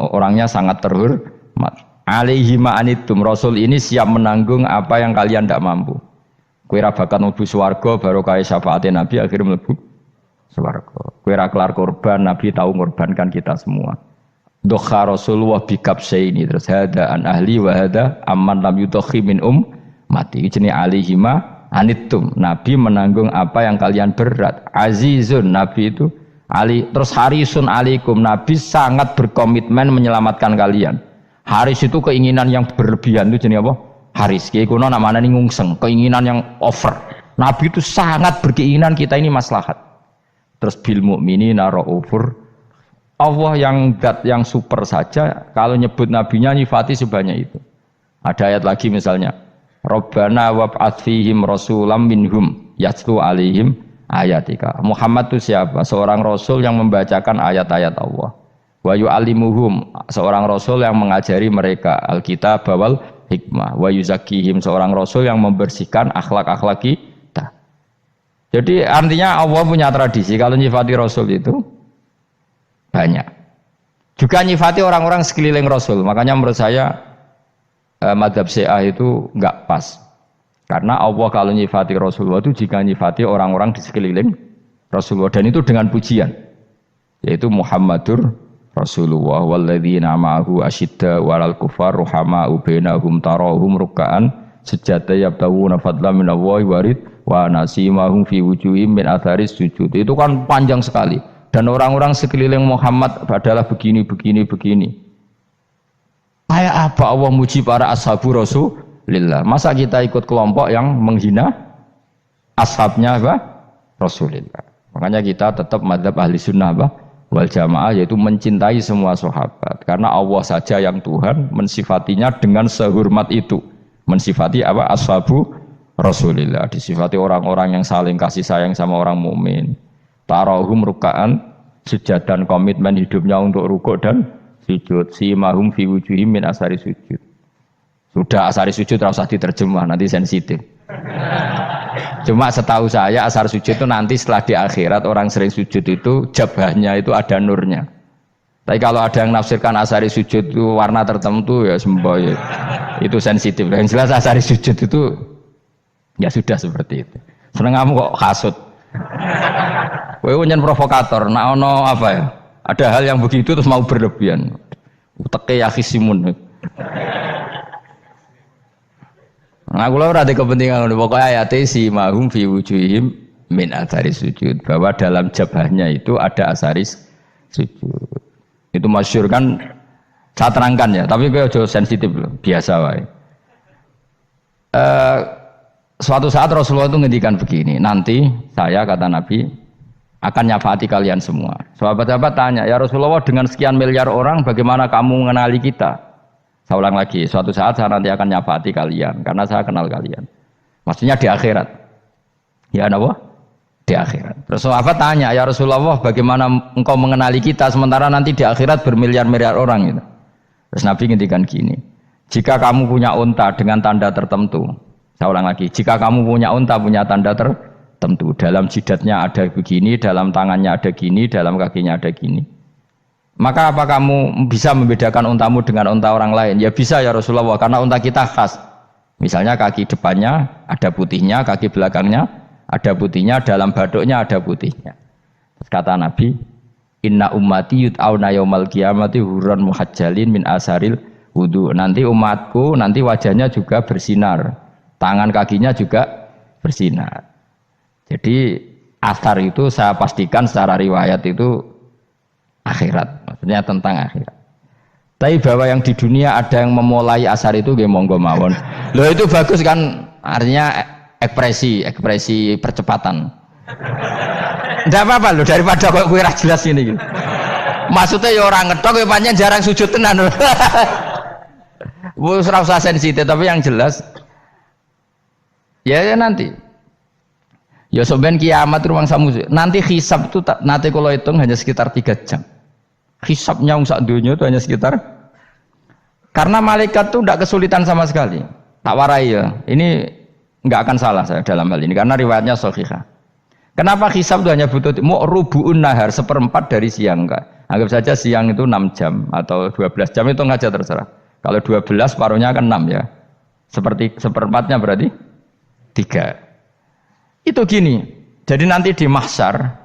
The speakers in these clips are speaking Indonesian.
orangnya sangat terhormat. Alaihi ma'anitum, Rasul ini siap menanggung apa yang kalian tidak mampu. Kowe ra bakat mlebu swarga baru kaya syafaate Nabi akhirnya mlebu swarga. Kowe ra kelar korban, Nabi tahu mengorbankan kita semua. Dokha Rasulullah bikabsaini terus hada an ahli wa hada amman lam yudokhi min mati. Jenenge alaihi ma'anitum, Nabi menanggung apa yang kalian berat. Azizun, Nabi itu Ali, terus harisun alaikum, Nabi sangat berkomitmen menyelamatkan kalian. Haris itu keinginan yang berlebihan, itu jenis apa? Haris, kiai kuno namanya ngungseng, keinginan yang over. Nabi itu sangat berkeinginan kita ini maslahat. Terus bil mukminina raufur, Allah yang zat yang super saja, kalau nyebut nabinya nyifati sebanyak itu. Ada ayat lagi misalnya, Rabbana wab'ats fihim rasulam minhum yatlu alaihim ayatika. Muhammad itu siapa? Seorang rasul yang membacakan ayat-ayat Allah. Wa yu'allimuhum, seorang rasul yang mengajari mereka alkitab wal hikmah. Wa yuzakkihim, seorang rasul yang membersihkan akhlak-akhlak kita. Jadi artinya Allah punya tradisi kalau nyifati rasul itu banyak. Juga nyifati orang-orang sekeliling rasul. Makanya menurut saya madzhab Syiah itu enggak pas. Karena Allah kalau nyifati Rasulullah itu jika nyifati orang-orang di sekeliling Rasulullah, dan itu dengan pujian, yaitu Muhammadur Rasulullah walladzina ma'ahu asyidda walal kufar ruhama'u bainahum tarahum ruk'an sujada yabtawuna fadlan minallahi warid wa nasimahum fi wujuhim min atharis sujud. Itu kan panjang sekali, dan orang-orang sekeliling Muhammad adalah begini. Kayak apa Allah muji para ashabu Rasulillah? Masa kita ikut kelompok yang menghina ashabnya apa? Rasulillah. Makanya kita tetap madzhab ahli sunnah apa? Wal jamaah, yaitu mencintai semua sahabat. Karena Allah saja yang Tuhan mensifatinya dengan sehormat itu. Mensifati apa? Ashabu Rasulillah. Disifati orang-orang yang saling kasih sayang sama orang mukmin. Tarahum ruka'an, sujud dan komitmen hidupnya untuk rukuk dan sujud. Simahum fi wujuhim min asari sujud. Sudah asari sujud tidak usah diterjemah, nanti sensitif. Cuma setahu saya asar sujud itu nanti setelah di akhirat orang sering sujud itu jabahnya itu ada nurnya. Tapi kalau ada yang nafsirkan asari sujud itu warna tertentu ya semboy, itu sensitif. Yang jelas asari sujud itu ya sudah seperti itu. Seneng kamu kok hasut. Kowe nyen provokator, nak ono apa ya? Ada hal yang begitu terus mau berlebihan. Uteke ya khisimun. Nah, kula ora ada kepentingan pokoknya ayat si mahum fi wujuhim min atharis sujud, bahwa dalam jabahnya itu ada asaris sujud. Itu masyhur kan, saya terangkan ya, tapi kowe aja sensitif loh, biasa wae. Suatu saat Rasulullah itu ngendikan begini, nanti saya kata Nabi akan nyafaati kalian semua. Sahabat-sahabat tanya, ya Rasulullah dengan sekian miliar orang bagaimana kamu mengenali kita? Saya ulang lagi, suatu saat saya nanti akan nyafaati kalian karena saya kenal kalian. Maksudnya di akhirat. Ya apa? Di akhirat. Terus sahabat tanya, ya Rasulullah bagaimana engkau mengenali kita sementara nanti di akhirat bermiliar-miliar orang gitu. Terus Nabi ngendikan gini, jika kamu punya unta dengan tanda tertentu, saya ulang lagi, jika kamu punya unta punya tanda tertentu, dalam jidatnya ada begini, dalam tangannya ada gini, dalam kakinya ada gini, maka apa kamu bisa membedakan untamu dengan unta orang lain? Ya bisa ya Rasulullah, karena unta kita khas. Misalnya kaki depannya ada putihnya, kaki belakangnya ada putihnya, dalam baduknya ada putihnya. Terus kata Nabi, inna ummati yut'auna yaumal qiyamati hurran muhajjalin min asaril wudu. Nanti umatku nanti wajahnya juga bersinar, tangan kakinya juga bersinar. Jadi asar itu saya pastikan secara riwayat itu akhirat, maksudnya tentang akhirat. Tapi bahwa yang di dunia ada yang memulai asar itu nggih monggo mawon. Loh itu bagus kan, artinya ekspresi percepatan. Ndak apa-apa loh, daripada kok kowe ora jelas ini gitu. Maksudnya ya orang ngetok ya pancen jarang sujud tenan. Wis ora usah sensitif, tapi yang jelas ya nanti. Ya sampean kiamat ruang samu. Nanti hisab itu nanti kalau hitung hanya sekitar 3 jam. Hisabnya sak dunia itu hanya sekitar, karena malaikat itu tidak kesulitan sama sekali. Tak warai ya. Ini enggak akan salah saya dalam hal ini karena riwayatnya sahihah. Kenapa hisab itu hanya butuh rubu'un nahar, 1/4 dari siang enggak? Anggap saja siang itu 6 jam atau 12 jam itu aja terserah. Kalau 12 paruhnya kan 6 ya. Seperti seperempatnya berarti 3. Itu gini. Jadi nanti di mahsyar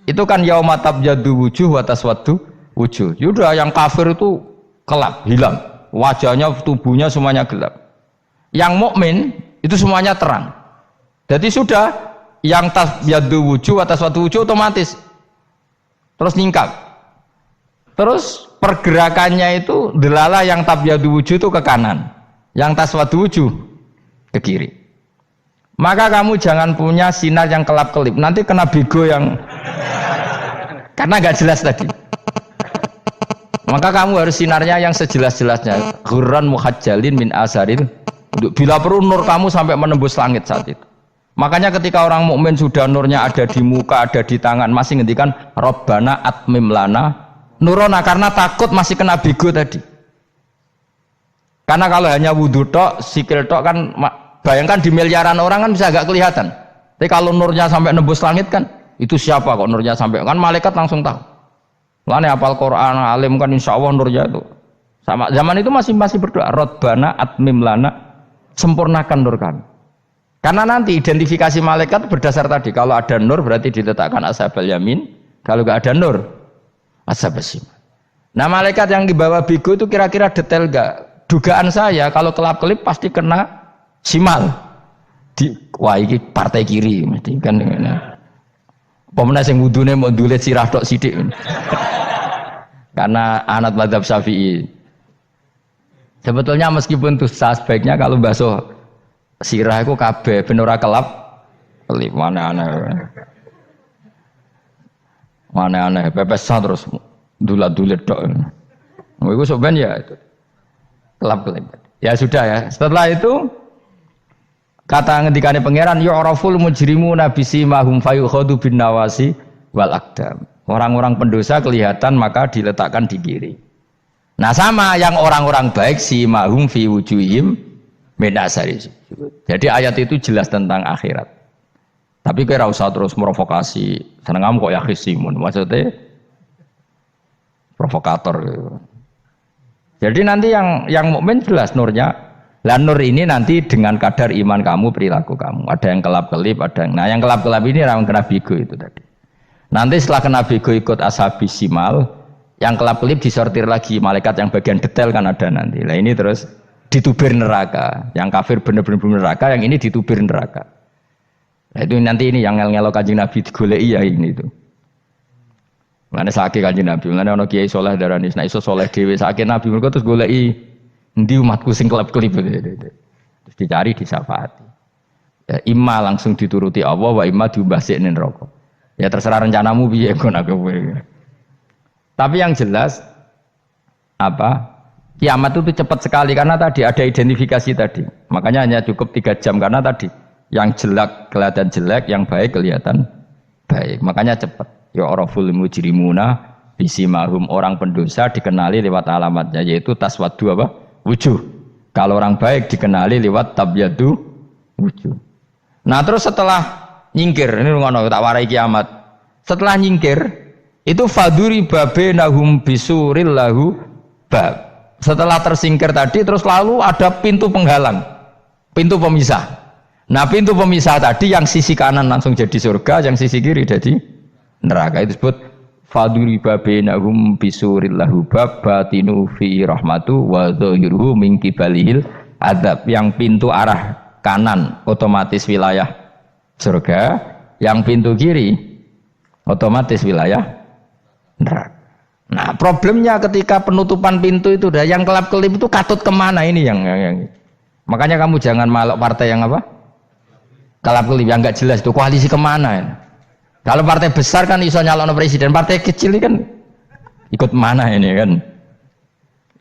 itu kan yauma tabyaddu wujuh wa taswaddu wujuh. Yaudah yang kafir itu gelap, hilang. Wajahnya, tubuhnya semuanya gelap. Yang mukmin itu semuanya terang. Jadi sudah yang tabyaddu wujuh wa taswaddu wujuh otomatis terus nyingkap. Terus pergerakannya itu delala yang tabyaddu wujuh itu ke kanan, yang taswaddu wujuh ke kiri. Maka kamu jangan punya sinar yang kelap-kelip, nanti kena bego yang karena nggak jelas tadi. Maka kamu harus sinarnya yang sejelas-jelasnya. Ghurran muhajjalin min asaril. Bila perlu nur kamu sampai menembus langit saat itu. Makanya ketika orang mukmin sudah nurnya ada di muka, ada di tangan, masih ngendikan Rabbana atmim lana nurona, karena takut masih kena bego tadi. Karena kalau hanya wudhu tok, sikil tok kan, bayangkan di miliaran orang kan bisa agak kelihatan. Tapi kalau nurnya sampai nembus langit kan, itu siapa kok nurnya sampai, kan malaikat langsung tahu. Lane hafal Quran, alim kan insya Allah nurnya itu. Sama zaman itu masih berdoa, Rabbana atmim lana, sempurnakan nur kami. Karena nanti identifikasi malaikat berdasar tadi, kalau ada nur berarti diletakkan ashabal yamin, kalau nggak ada nur ashabas shimal. Nah malaikat yang dibawa bigo itu kira-kira detail nggak? Dugaan saya kalau kelap-kelip pasti kena simal. Wah ini partai kiri mesti kan. Pemenang yang wudhunya mau dulet sirah tok sidik. Karena anak mazhab Syafi'i. Sebetulnya meskipun itu sebaiknya kalau basuh sirah itu kabeh ben ora kelap kelip mana aneh pepesan terus dulat-dulit tok. Iku soben ya itu. Kelap-kelip. Ya sudah ya. Setelah itu kata ngendikane pangeran yu'raful mujrimuna bisimahum fayukhadu bin nawasi wal aqdam. Orang-orang pendosa kelihatan maka diletakkan di kiri. Nah sama yang orang-orang baik simahum fi wujuhim min asari. Jadi ayat itu jelas tentang akhirat. Tapi kira usah terus provokasi. Seneng kamu kok ya khisimun. Maksudnya provokator gitu. Jadi nanti yang mukmin jelas nurnya. Lah nur ini nanti dengan kadar iman kamu, perilaku kamu. Ada yang kelap-kelip, ada yang... Nah yang kelap-kelip ini yang kena bigo itu tadi. Nanti setelah kena bigo ikut ashabis simal, yang kelap-kelip disortir lagi. Malaikat yang bagian detail kan ada nanti. Nah ini terus ditubir neraka. Yang kafir benar-benar neraka, yang ini ditubir neraka. Nah itu nanti ini yang ngel-ngelok Kanjeng Nabi digoleki ya ini itu. Mana sakit Kanjeng Nabi, mana ono kiai soleh darani, nah iso soleh dewi sakit Nabi mereka terus goleki ndi umatku sing kelip-kelip terus dicari disafaati. Ya imma langsung dituruti Allah, wa imma diumbasik ning neraka. Ya terserah rencanamu piye kon aku kowe. Tapi yang jelas apa? Kiamat itu cepat sekali karena tadi ada identifikasi tadi. Makanya hanya cukup 3 jam karena tadi yang jelek kelihatan jelek, yang baik kelihatan baik. Makanya cepat. Ya araful mujrimuna bisimahum, orang pendosa dikenali lewat alamatnya yaitu taswaddu apa? Wujuh. Kalau orang baik dikenali lewat tabyaddu wujuh. Nah terus setelah nyingkir, ini ngono tak warai kiamat. Setelah nyingkir itu faduri babenahum bisuril lahu bab. Setelah tersingkir tadi terus lalu ada pintu penghalang, pintu pemisah. Nah pintu pemisah tadi yang sisi kanan langsung jadi surga, yang sisi kiri jadi neraka. Itu disebut faduri babenahum bisuril lahu bab batinu fi rahmatu wa dhahiruhu min qibalihil adzab. Yang pintu arah kanan otomatis wilayah surga, yang pintu kiri otomatis wilayah neraka. Nah problemnya ketika penutupan pintu itu dah yang kelap-kelip itu katut kemana ini yang makanya kamu jangan malok partai yang apa kelap-kelip yang nggak jelas itu koalisi kemana ya? Kalau partai besar kan iso nyalon presiden, partai kecil ini kan ikut mana ini kan?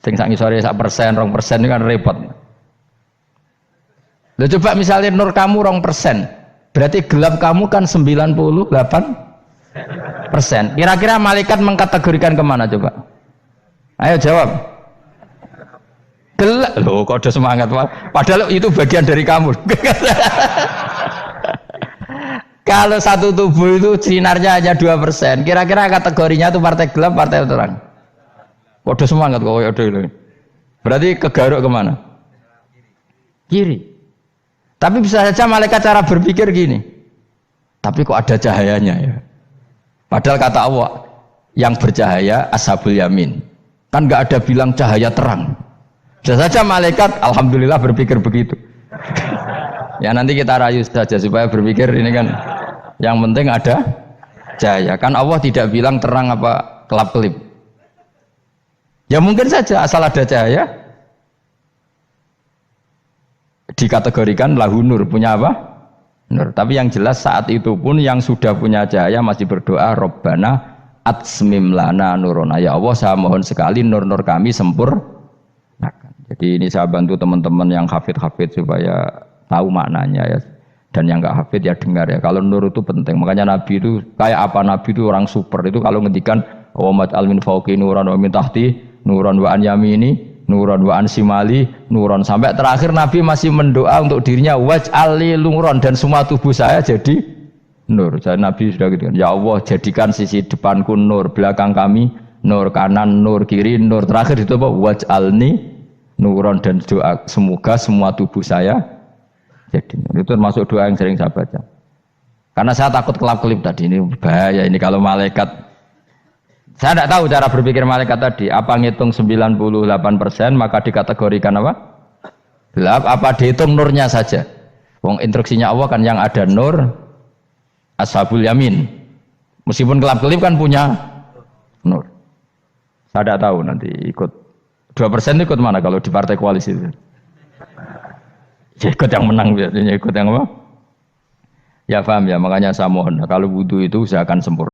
Sing sak ngisore 1%, 2% ini kan repot. Loh coba misalnya nur kamu 2%, berarti gelap kamu kan 98%. Kira-kira malaikat mengkategorikan kemana coba? Ayo jawab. Gelap. Loh kok ada semangat Pak? Padahal itu bagian dari kamu. Kalau satu tubuh itu sinarnya hanya 2%, kira-kira kategorinya itu partai gelap, partai terang. Waduh semangat kok waduh. Berarti kegaruk kemana? Kiri. Tapi bisa saja malaikat cara berpikir gini. Tapi kok ada cahayanya ya? Padahal kata Allah, yang bercahaya ashabul yamin. Kan nggak ada bilang cahaya terang. Bisa saja malaikat, alhamdulillah berpikir begitu. Ya nanti kita rayu saja supaya berpikir ini kan yang penting ada cahaya. Kan Allah tidak bilang terang apa kelap-kelip. Ya mungkin saja asal ada cahaya dikategorikan lahu nur, punya apa? Nur. Tapi yang jelas saat itu pun yang sudah punya cahaya masih berdoa Rabbana atsmim lana nurona. Ya Allah saya mohon sekali nur-nur kami sempurnakan. Jadi ini saya bantu teman-teman yang hafid-hafid supaya tahu maknanya ya, dan yang nggak hafid ya dengar ya. Kalau nur itu penting, makanya Nabi itu kayak apa? Nabi itu orang super itu kalau ngendikan Muhammad al-min fauqi nuran wa min tahti nuran wa an yamini nuran wa an simali nuran, sampai terakhir Nabi masih mendoa untuk dirinya waj'alli nuran, dan semua tubuh saya jadi nur. Jadi Nabi sudah gitu kan, ya Allah jadikan sisi depanku nur, belakang kami nur, kanan nur, kiri nur, terakhir itu apa? Waj'alni nuran, dan doa semoga semua tubuh saya jadi itu termasuk doa yang sering saya baca. Karena saya takut kelap-kelip tadi, ini bahaya ini kalau malaikat. Saya tidak tahu cara berpikir malaikat tadi. Apa ngitung 98% maka dikategorikan apa? Gelap. Apa dihitung nurnya saja? Wong instruksinya Allah kan yang ada nur ashabul yamin. Meskipun kelap-kelip kan punya nur. Saya tidak tahu nanti ikut 2% ikut mana kalau di partai koalisi itu. Ya ikut yang menang biasanya, ikut yang apa? Ya paham ya, makanya saya mohon kalau wudhu itu usahakan sempurna.